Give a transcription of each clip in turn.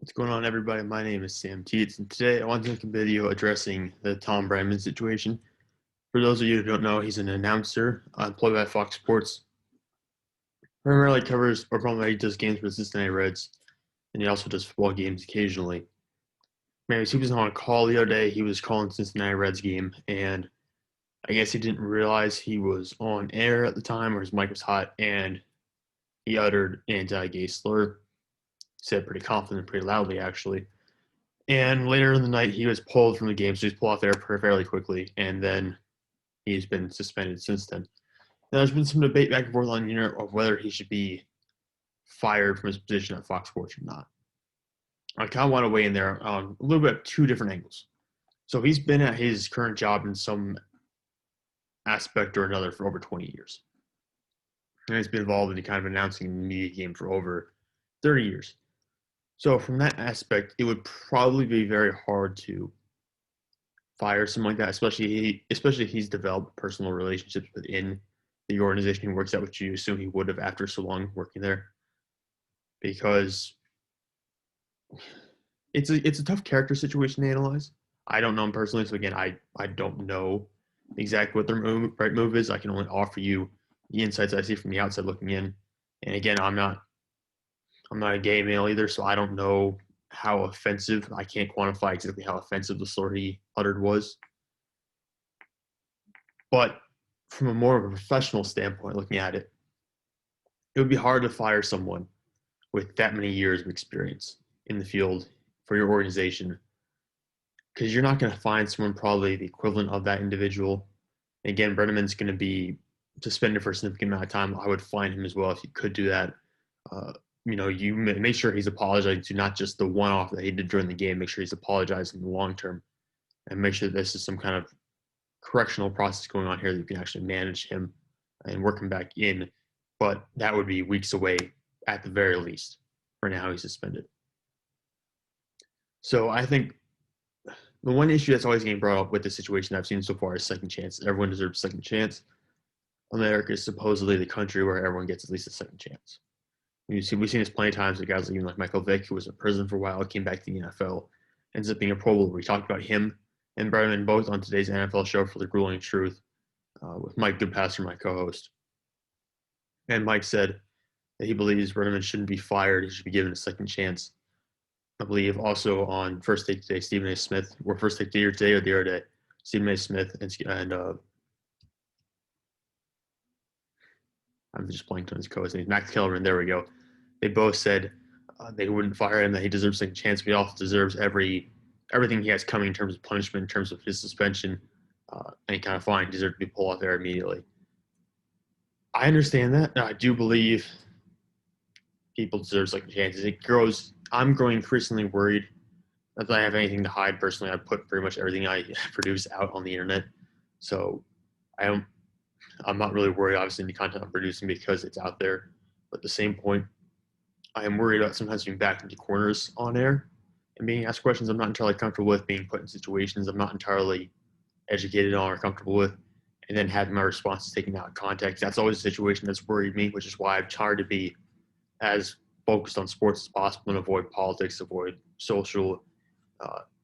What's going on, everybody? My name is Sam Teets, and today I want to make a video addressing the Thom Brennaman situation. For those of you who don't know, he's an announcer employed by Fox Sports. Primarily covers, or primarily does games for the Cincinnati Reds, and he also does football games occasionally. Anyways, he was on a call the other day. He was calling Cincinnati Reds game, and I guess he didn't realize he was on air at the time, or his mic was hot, and he uttered an anti-gay slur. Said pretty confident, pretty loudly, actually. And later in the night, he was pulled from the game, so he's pulled off there fairly quickly, and then he's been suspended since then. Now, there's been some debate back and forth on the internet of whether he should be fired from his position at Fox Sports or not. I kind of want to weigh in there on a little bit of two different angles. So he's been at his current job in some aspect or another for over 20 years. And he's been involved in the kind of announcing the media game for over 30 years. So from that aspect, it would probably be very hard to fire someone like that, especially if he's developed personal relationships within the organization he works at, which you assume he would have after so long working there. Because it's a tough character situation to analyze. I don't know him personally, so again, I don't know exactly what their right move is. I can only offer you the insights I see from the outside looking in. And again, I'm not a gay male either, so I don't know how offensive. I can't quantify exactly how offensive the slur he uttered was. But from a more of a professional standpoint, looking at it, it would be hard to fire someone with that many years of experience in the field for your organization, because you're not going to find someone probably the equivalent of that individual. Again, Brennaman's going to be suspended for a significant amount of time. I would fine him as well if you could do that. You make sure he's apologizing to not just the one-off that he did during the game. Make sure he's apologizing in the long term, and make sure this is some kind of correctional process going on here that you can actually manage him and work him back in. But that would be weeks away at the very least. For now, he's suspended. So I think the one issue that's always getting brought up with the situation I've seen so far is second chance. Everyone deserves a second chance. America is supposedly the country where everyone gets at least a second chance. We've seen this plenty of times with guys even like Michael Vick, who was in prison for a while, came back to the NFL, ends up being a Pro Bowler. We talked about him and Brennaman both on today's NFL show for the Grueling Truth with Mike Goodpasser, my co-host. And Mike said that he believes Brennaman shouldn't be fired. He should be given a second chance. I believe also on First Take Today, Stephen A. Smith, or First Take Today or the other day, Stephen A. Smith and I'm just blanking on his co-host name, Max Kellerman. There we go. They both said they wouldn't fire him, that he deserves a second chance, but he also deserves everything he has coming in terms of punishment, in terms of his suspension, any kind of fine. He deserves to be pulled off there immediately. I understand that. I do believe people deserve second chances. I'm growing increasingly worried. Not that I have anything to hide personally. I put pretty much everything I produce out on the internet, so I'm not really worried, obviously, in the content I'm producing because it's out there. But at the same point, I am worried about sometimes being backed into corners on air and being asked questions I'm not entirely comfortable with, being put in situations I'm not entirely educated on or comfortable with, and then having my responses taken out of context. That's always a situation that's worried me, which is why I've tried to be as focused on sports as possible and avoid politics, avoid social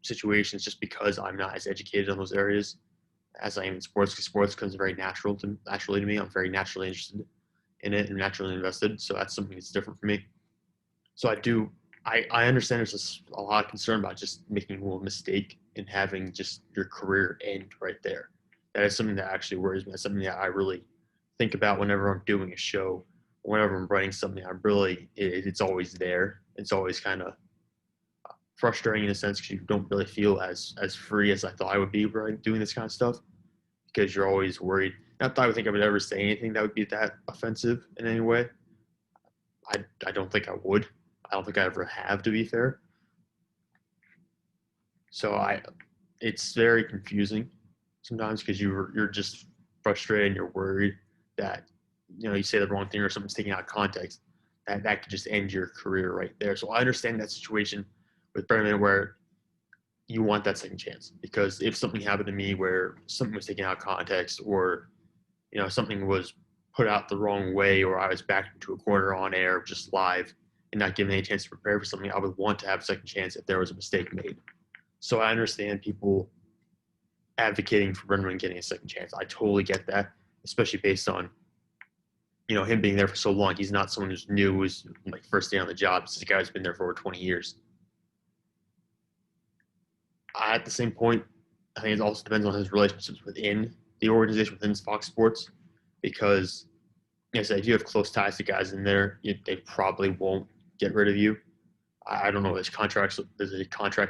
situations, just because I'm not as educated on those areas as I am in sports, because sports comes very naturally to me. I'm very naturally interested in it and naturally invested, so that's something that's different for me. So I understand there's a lot of concern about just making a little mistake and having just your career end right there. That is something that actually worries me. That's something that I really think about whenever I'm doing a show, whenever I'm writing something. It's always there. It's always kind of frustrating in a sense because you don't really feel as free as I thought I would be doing this kind of stuff, because you're always worried. Not that I would think I would ever say anything that would be that offensive in any way. I don't think I would. I don't think I ever have, to be fair. So it's very confusing sometimes because you're just frustrated and you're worried that you say the wrong thing or something's taken out of context, that could just end your career right there. So I understand that situation with Brennaman where you want that second chance, because if something happened to me where something was taken out of context, or something was put out the wrong way, or I was backed into a corner on air just live, and not given any chance to prepare for something, I would want to have a second chance if there was a mistake made. So I understand people advocating for Brennaman getting a second chance. I totally get that, especially based on him being there for so long. He's not someone who's new, who's like first day on the job. This is a guy who's been there for over 20 years. At the same point, I think it also depends on his relationships within the organization, within Fox Sports, because like I said, if you have close ties to guys in there, they probably won't get rid of you. I don't know what his contract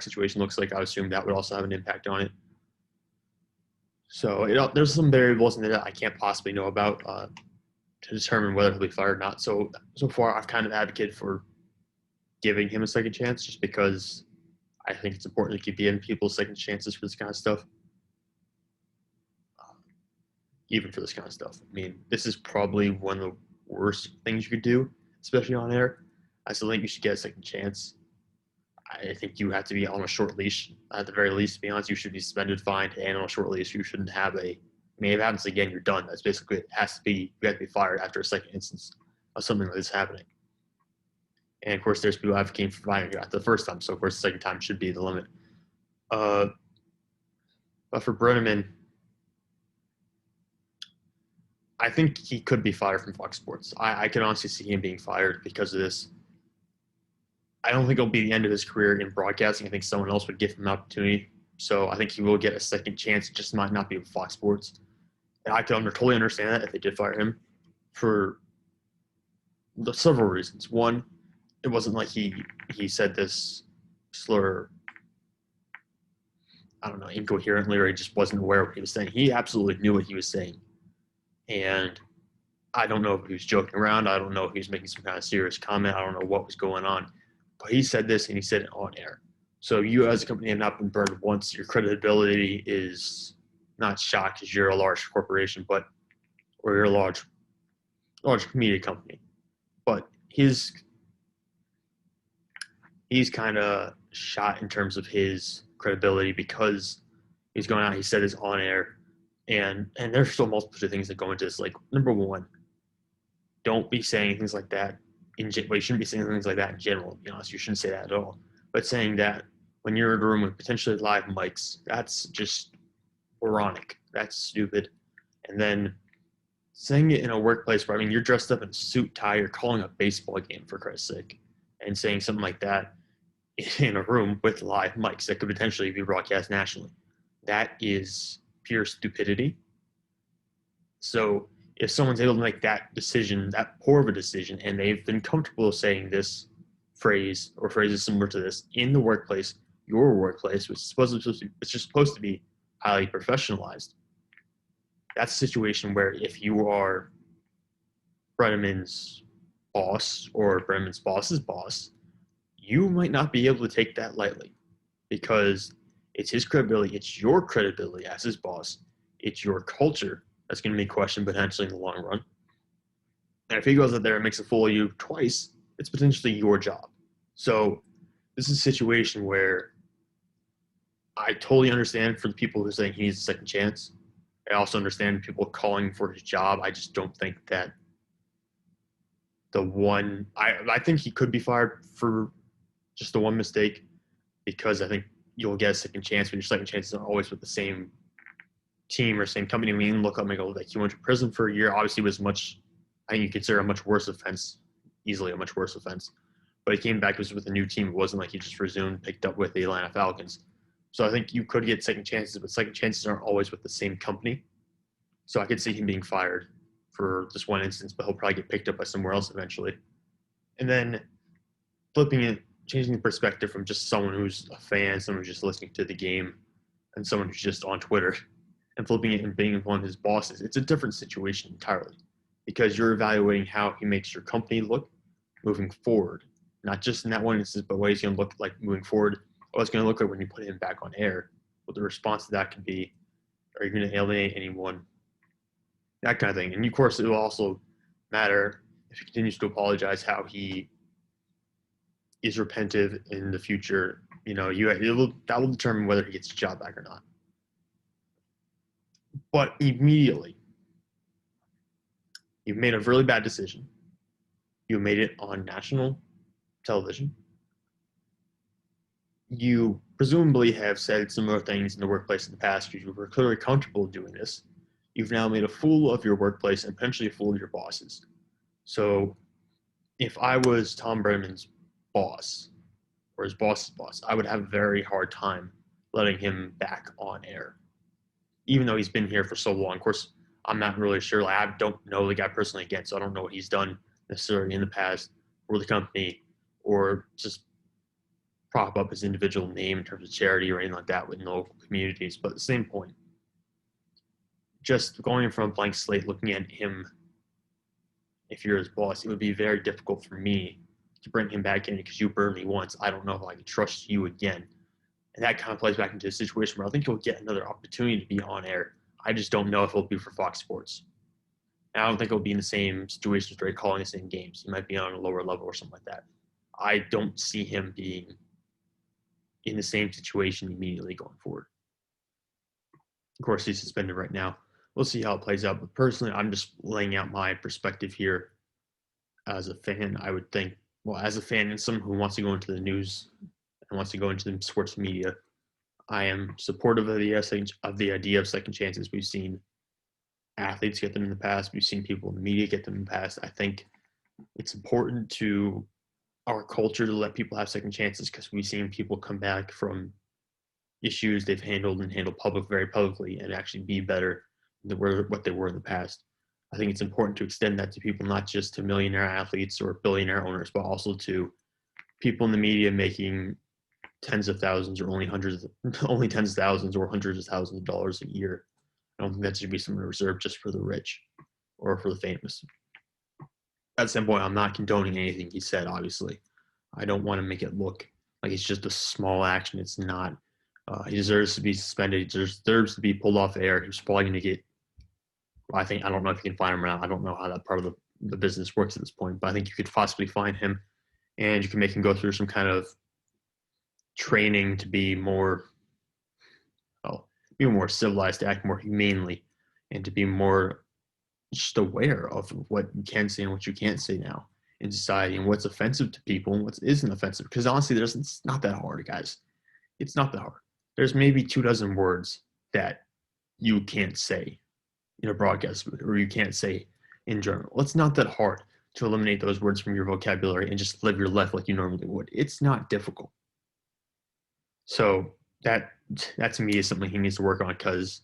situation looks like. I would assume that would also have an impact on it. So there's some variables in there that I can't possibly know about to determine whether he'll be fired or not. So far, I've kind of advocated for giving him a second chance, just because I think it's important to keep giving people second chances for this kind of stuff. Even for this kind of stuff. I mean, this is probably one of the worst things you could do, especially on air. I still think you should get a second chance. I think you have to be on a short leash. At the very least, to be honest, you should be suspended, fined, and on a short leash. You shouldn't have if it happens again, you're done. That's basically it. Has to be, you have to be fired after a second instance of something like this happening. And of course, there's people advocating for firing you after the first time. So of course, the second time should be the limit. But for Brennaman, I think he could be fired from Fox Sports. I can honestly see him being fired because of this. I don't think it'll be the end of his career in broadcasting. I think someone else would give him an opportunity. So I think he will get a second chance. It just might not be with Fox Sports. And I can totally understand that if they did fire him for several reasons. One, it wasn't like he said this slur, I don't know, incoherently, or he just wasn't aware of what he was saying. He absolutely knew what he was saying. And I don't know if he was joking around. I don't know if he was making some kind of serious comment. I don't know what was going on. But he said this, and he said it on air. So you as a company have not been burned once. Your credibility is not shot because you're a large corporation, or you're a large media company. But he's kind of shot in terms of his credibility because he's going out. He said this on air, and there's still multiple things that go into this. Like, number one, don't be saying things like that. You shouldn't be saying things like that in general. To be honest, you shouldn't say that at all. But saying that when you're in a room with potentially live mics, that's just moronic. That's stupid. And then saying it in a workplace where, you're dressed up in a suit, tie, you're calling a baseball game, for Christ's sake, and saying something like that in a room with live mics that could potentially be broadcast nationally. That is pure stupidity. So if someone's able to make that decision, that poor of a decision, and they've been comfortable saying this phrase or phrases similar to this in the workplace, your workplace, which is just supposed to be highly professionalized, that's a situation where if you are Brennaman's boss or Brennaman's boss's boss, you might not be able to take that lightly, because it's his credibility, it's your credibility as his boss, it's your culture that's going to be questioned potentially in the long run. And if he goes out there and makes a fool of you twice, it's potentially your job. So this is a situation where I totally understand for the people who are saying he needs a second chance. I also understand people calling for his job. I just don't think that I think he could be fired for just the one mistake, because I think you'll get a second chance when your second chances are always with the same team or same company. Look up and go, like, he went to prison for a year. Obviously, was I think you consider a much worse offense, easily a much worse offense. But he came back, it was with a new team. It wasn't like he just resumed, picked up with the Atlanta Falcons. So I think you could get second chances, but second chances aren't always with the same company. So I could see him being fired for this one instance, but he'll probably get picked up by somewhere else eventually. And then flipping it, changing the perspective from just someone who's a fan, someone who's just listening to the game, and someone who's just on Twitter, and flipping it and being one of his bosses, it's a different situation entirely, because you're evaluating how he makes your company look moving forward, not just in that one instance, but what he's going to look like moving forward, what it's going to look like when you put him back on air, what the response to that could be. Are you going to alienate anyone? That kind of thing. And of course, it will also matter if he continues to apologize, how he is repentive in the future. That will determine whether he gets his job back or not. But immediately, you've made a really bad decision. You made it on national television. You presumably have said similar things in the workplace in the past because you were clearly comfortable doing this. You've now made a fool of your workplace and potentially a fool of your bosses. So if I was Thom Brennaman's boss or his boss's boss, I would have a very hard time letting him back on air, even though he's been here for so long. Of course, I'm not really sure. Like, I don't know the guy personally again, so I don't know what he's done necessarily in the past for the company or just prop up his individual name in terms of charity or anything like that within the local communities. But at the same point, just going from a blank slate, looking at him, if you're his boss, it would be very difficult for me to bring him back in because you burned me once. I don't know if I can trust you again. And that kind of plays back into a situation where I think he'll get another opportunity to be on air. I just don't know if it'll be for Fox Sports. And I don't think it'll be in the same situations where he's calling the same games. He might be on a lower level or something like that. I don't see him being in the same situation immediately going forward. Of course, he's suspended right now. We'll see how it plays out. But personally, I'm just laying out my perspective here as a fan. I would think, well, as a fan and someone who wants to go into the news and wants to go into the sports media, I am supportive of the idea of second chances. We've seen athletes get them in the past. We've seen people in the media get them in the past. I think it's important to our culture to let people have second chances because we've seen people come back from issues they've handled very publicly and actually be better than what they were in the past. I think it's important to extend that to people, not just to millionaire athletes or billionaire owners, but also to people in the media making tens of thousands or only tens of thousands or hundreds of thousands of dollars a year. I don't think that should be something reserved just for the rich or for the famous. At some point, I'm not condoning anything he said, obviously. I don't want to make it look like it's just a small action. It's not. He deserves to be suspended. He deserves to be pulled off air. He's probably going to get, I don't know if you can find him around. I don't know how that part of the business works at this point, but I think you could possibly find him and you can make him go through some kind of training to be more civilized, to act more humanely, and to be more just aware of what you can say and what you can't say now in society and what's offensive to people and what isn't offensive. Because honestly, it's not that hard, guys. It's not that hard. There's maybe 24 words that you can't say in a broadcast booth or you can't say in general. It's not that hard to eliminate those words from your vocabulary and just live your life like you normally would. It's not difficult. So that to me is something he needs to work on, because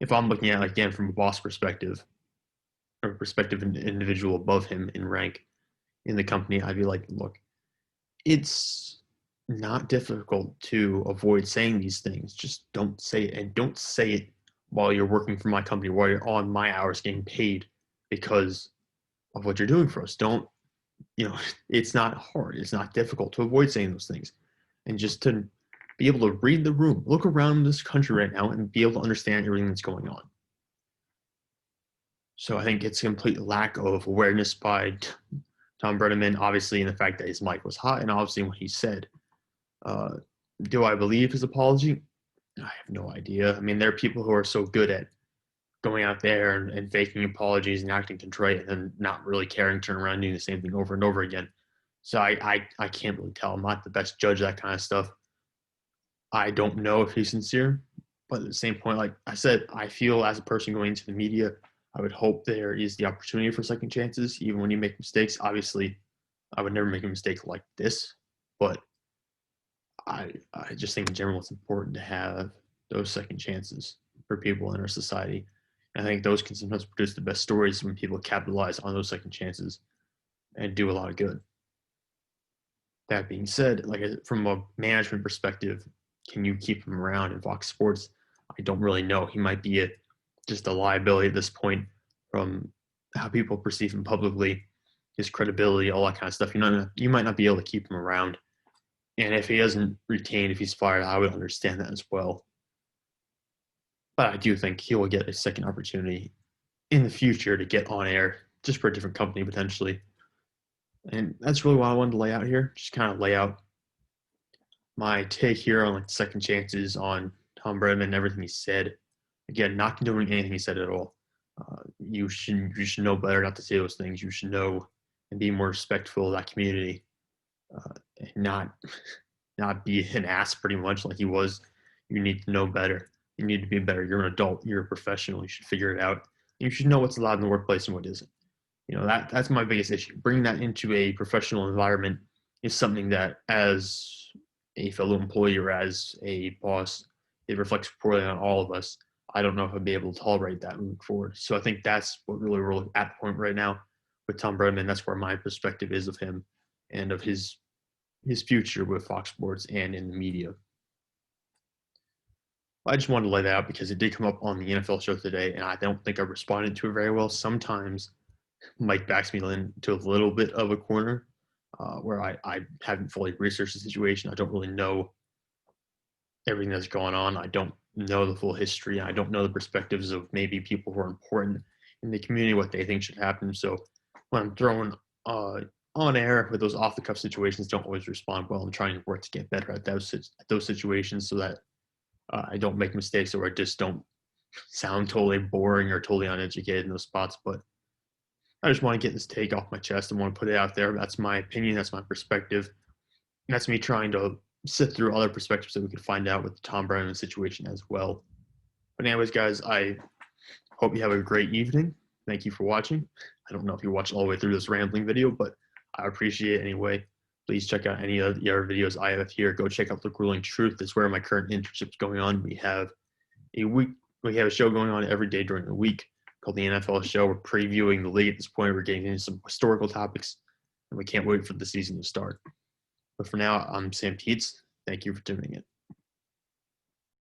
if I'm looking at it again from a boss perspective or perspective of an individual above him in rank in the company, I'd be like, look, it's not difficult to avoid saying these things. Just don't say it, and don't say it while you're working for my company, while you're on my hours getting paid because of what you're doing for us. Don't, it's not hard. It's not difficult to avoid saying those things. And just to be able to read the room, look around this country right now and be able to understand everything that's going on. So I think it's a complete lack of awareness by Thom Brennaman, obviously, in the fact that his mic was hot and obviously what he said. Do I believe his apology? I have no idea. I mean, there are people who are so good at going out there and faking apologies and acting contrite and then not really caring, turn around and doing the same thing over and over again. So I can't really tell. I'm not the best judge of that kind of stuff. I don't know if he's sincere, but at the same point, like I said, I feel as a person going into the media, I would hope there is the opportunity for second chances, even when you make mistakes. Obviously, I would never make a mistake like this, but I just think in general it's important to have those second chances for people in our society. And I think those can sometimes produce the best stories when people capitalize on those second chances and do a lot of good. That being said, like from a management perspective, can you keep him around in Fox Sports? I don't really know. He might be just a liability at this point from how people perceive him publicly, his credibility, all that kind of stuff. You might not be able to keep him around. And if he doesn't retain, if he's fired, I would understand that as well. But I do think he will get a second opportunity in the future to get on air, just for a different company potentially. And that's really what I wanted to lay out here. Just kind of lay out my take here on like second chances on Thom Brennaman and everything he said. Again, not condoning anything he said at all. You should know better not to say those things. You should know and be more respectful of that community. not be an ass pretty much like he was. You need to know better. You need to be better. You're an adult. You're a professional. You should figure it out. You should know what's allowed in the workplace and what isn't. That's my biggest issue. Bringing that into a professional environment is something that, as a fellow employee or as a boss, it reflects poorly on all of us. I don't know if I'd be able to tolerate that moving forward. So I think that's what really we're at the point right now with Thom Brennaman. That's where my perspective is of him and of his future with Fox Sports and in the media. I just wanted to lay that out because it did come up on the NFL show today, and I don't think I responded to it very well. Sometimes Mike backs me into a little bit of a corner where I haven't fully researched the situation. I don't really know everything that's going on. I don't know the full history. I don't know the perspectives of maybe people who are important in the community, what they think should happen. So when I'm thrown on air with those off the cuff situations, don't always respond well. I'm trying to work to get better at those situations so that I don't make mistakes or I just don't sound totally boring or totally uneducated in those spots. But I just want to get this take off my chest and want to put it out there. That's my opinion. That's my perspective. And that's me trying to sift through other perspectives that we could find out with the Thom Brennaman situation as well. But anyways, guys, I hope you have a great evening. Thank you for watching. I don't know if you watched all the way through this rambling video, but I appreciate it anyway. Please check out any of the other videos I have here. Go check out The Grueling Truth. That's where my current internship is going on. We have a show going on every day during the week called the NFL Show. We're previewing the league at this point. We're getting into some historical topics, and we can't wait for the season to start. But for now, I'm Sam Keats. Thank you for tuning in.